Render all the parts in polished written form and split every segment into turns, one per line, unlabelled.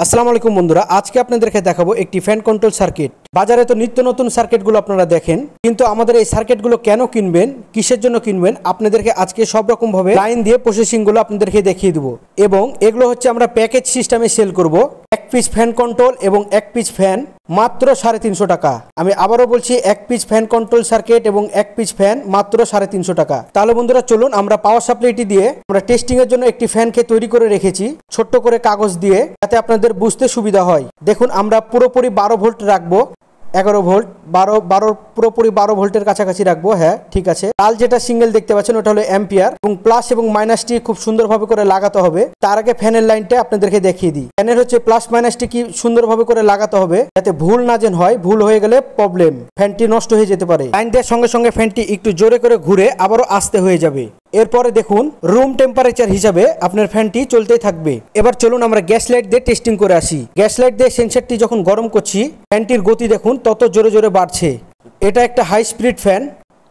আসসালামু আলাইকুম বন্ধুরা, আজকে আপনাদেরকে দেখাবো একটি ফ্যান কন্ট্রোল সার্কিট। বাজারে তো নিত্য নতুন সার্কিটগুলো আপনারা দেখেন, কিন্তু আমাদের এই সার্কিটগুলো কেন কিনবেন, কিসের জন্য কিনবেন, আপনাদেরকে আজকে সব রকম ভাবে লাইন দিয়ে প্রসেসিংগুলো আপনাদেরকে দেখিয়ে দেবো। এবং এগুলো হচ্ছে আমরা প্যাকেজ সিস্টেমে সেল করব। এক পিস ফ্যান কন্ট্রোল এবং এক পিস ফ্যান মাত্র 350 টাকা। আমি আবারও বলছি, এক পিস ফ্যান কন্ট্রোল সার্কিট এবং এক পিস ফ্যান মাত্র 350 টাকা। তাহলে বন্ধুরা চলুন, আমরা পাওয়ার সাপ্লাইটি দিয়ে আমরা টেস্টিং এর জন্য একটি ফ্যানকে তৈরি করে রেখেছি ছোট্ট করে কাগজ দিয়ে, যাতে আপনাদের বুঝতে সুবিধা হয়। দেখুন, আমরা পুরোপুরি 12 ভোল্ট রাখবো, 11 ভোল্ট, 12 পুরোপুরি 12 ভোল্টের কাছাকাছি রাখবো। হ্যাঁ, ঠিক আছে। লাল যেটা সিঙ্গেল দেখতে পাচ্ছেন ওটা হলো অ্যাম্পিয়ার, এবং প্লাস এবং মাইনাসটি খুব সুন্দরভাবে করে লাগাতে হবে। তার আগে ফ্যানের লাইনটা আপনাদেরকে দেখিয়ে দিই। ফ্যানের হচ্ছে প্লাস মাইনাসটি কি সুন্দরভাবে করে লাগাতে হবে, যাতে ভুল না যেন হয়। ভুল হয়ে গেলে প্রবলেম, ফ্যানটি নষ্ট হয়ে যেতে পারে। লাইন দেওয়ার সঙ্গে সঙ্গে ফ্যানটি একটু জোরে করে ঘুরে আবারও আস্তে হয়ে যাবে। এরপরে দেখুন, রুম টেম্পারেচার হিসাবে আপনার ফ্যানটি চলতেই থাকবে। এবার চলুন আমরা গ্যাস লাইট দিয়ে টেস্টিং করে আসি। গ্যাস লাইট দিয়ে সেন্সরটি যখন গরম করছি, ফ্যানটির গতি দেখুন তত জোরে জোরে বাড়ছে। এটা একটা হাই স্পিড ফ্যান,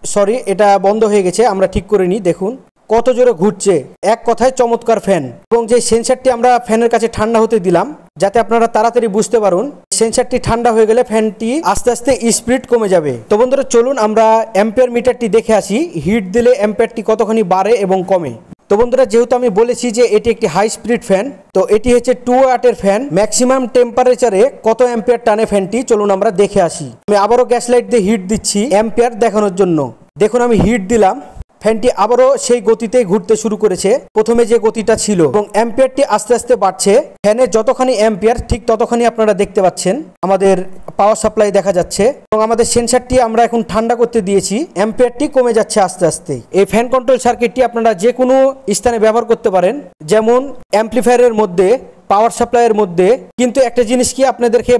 সরি এটা বন্ধ হয়ে গেছে, আমরা ঠিক করে নিই। দেখুন কত জোরে ঘুরছে, এক কথায় চমৎকার ফ্যান। এবং যে সেন্সরটি আমরা ফ্যানের কাছে ঠান্ডা হতে দিলাম, যাতে আপনারা তাড়াতাড়ি বুঝতে পারুন, সেন্সরটি ঠান্ডা হয়ে গেলে ফ্যানটি আস্তে আস্তে স্পিড কমে যাবে। তো বন্ধুরা চলুন আমরা অ্যাম্পিয়ার মিটারটি দেখে আসি, হিট দিলে অ্যাম্পিয়ারটি কতখানি বাড়ে এবং কমে। তো বন্ধুরা, যেহেতু আমি বলেছি যে এটি একটি হাই স্পিড ফ্যান, তো এটি হচ্ছে 2 ওয়াটের ফ্যান। ম্যাক্সিমাম টেম্পারেচারে কত অ্যাম্পিয়ার টানে ফ্যানটি, চলুন আমরা দেখে আসি। আমি আবারও গ্যাস লাইট দিয়ে হিট দিচ্ছি অ্যাম্পিয়ার দেখানোর জন্য। দেখুন আমি হিট দিলাম, ফ্যানটি আবারও সেই গতিতেই ঘুরতে শুরু করেছে, প্রথমে যে গতিটা ছিল, এবং অ্যাম্পিয়ারটি আস্তে আস্তে বাড়ছে। ফ্যানের যতখানি অ্যাম্পিয়ার ঠিক ততখানি আপনারা দেখতে পাচ্ছেন আমাদের পাওয়ার সাপ্লাই দেখা যাচ্ছে। এবং আমাদের সেন্সরটি আমরা এখন ঠান্ডা করতে দিয়েছি, অ্যাম্পিয়ারটি কমে যাচ্ছে আস্তে আস্তে। এই ফ্যান কন্ট্রোল সার্কিটটি আপনারা যে কোনো স্থানে ব্যবহার করতে পারেন, যেমন অ্যাম্পলিফায়ারের মধ্যে, পাওয়ার সাপ্লাইয়ের মধ্যে। কিন্তু একটা জিনিস কি, আপনাদেরকে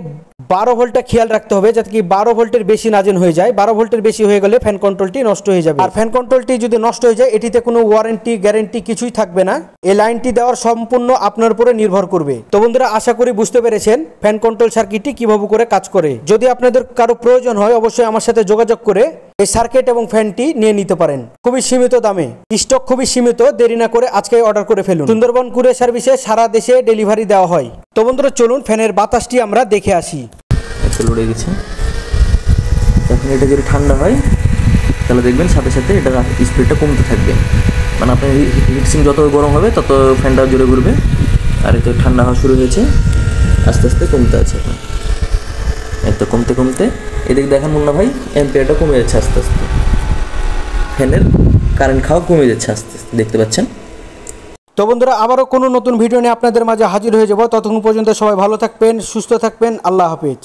12 ভোল্টটা খেয়াল রাখতে হবে, যাতে কি 12 ভোল্টের বেশি না যেন হয়ে যায়। 12 ভোল্টের বেশি হয়ে গেলে ফ্যান কন্ট্রোলটি নষ্ট হয়ে যাবে। আর ফ্যান কন্ট্রোলটি যদি নষ্ট হয়ে যায়, এটিতে কোনো ওয়ারেন্টি গ্যারেন্টি কিছুই থাকবে না। এই লাইনটি দেওয়ার সম্পূর্ণ আপনার উপরে নির্ভর করবে। তো বন্ধুরা, আশা করি বুঝতে পেরেছেন ফ্যান কন্ট্রোল সার্কিটটি কিভাবে করে কাজ করে। যদি আপনাদের কারো প্রয়োজন হয়, অবশ্যই আমার সাথে যোগাযোগ করে এই সার্কিট এবং ফ্যানটি নিয়ে নিতে পারেন, খুবই সীমিত দামে। স্টক খুবই সীমিত, দেরি না করে আজকে অর্ডার করে ফেলুন। সুন্দরবন কুরিয়ার সার্ভিসে সারা দেশে ডেলিভারি দেওয়া হয়। তো বন্ধুরা চলুন ফ্যানের বাতাসটি আমরা দেখে আসি।
লড়ে গেছে। এখন এটা যদি ঠান্ডা হয়, তাহলে দেখবেন সাথে সাথে এটা স্পিডটা কমতে থাকবে। মানে আপনার হিটসিং যত গরম হবে তত ফ্যানটা জোরে ঘুরবে। আর এতে ঠান্ডা হওয়া শুরু হয়েছে, আস্তে আস্তে কমতে আছে। এখন এত কমতে কমতে এদিকে দেখেন মুন্না ভাই, অ্যাম্পিয়ারটা কমে যাচ্ছে আস্তে আস্তে। ফ্যানের কারেন্ট খাওয়া কমে যাচ্ছে আস্তে আস্তে, দেখতে পাচ্ছেন।
তো বন্ধুরা, আবারও কোনো নতুন ভিডিও নিয়ে আপনাদের মাঝে হাজির হয়ে যাব। ততক্ষণ পর্যন্ত সবাই ভালো থাকবেন, সুস্থ থাকবেন। আল্লাহ হাফেজ।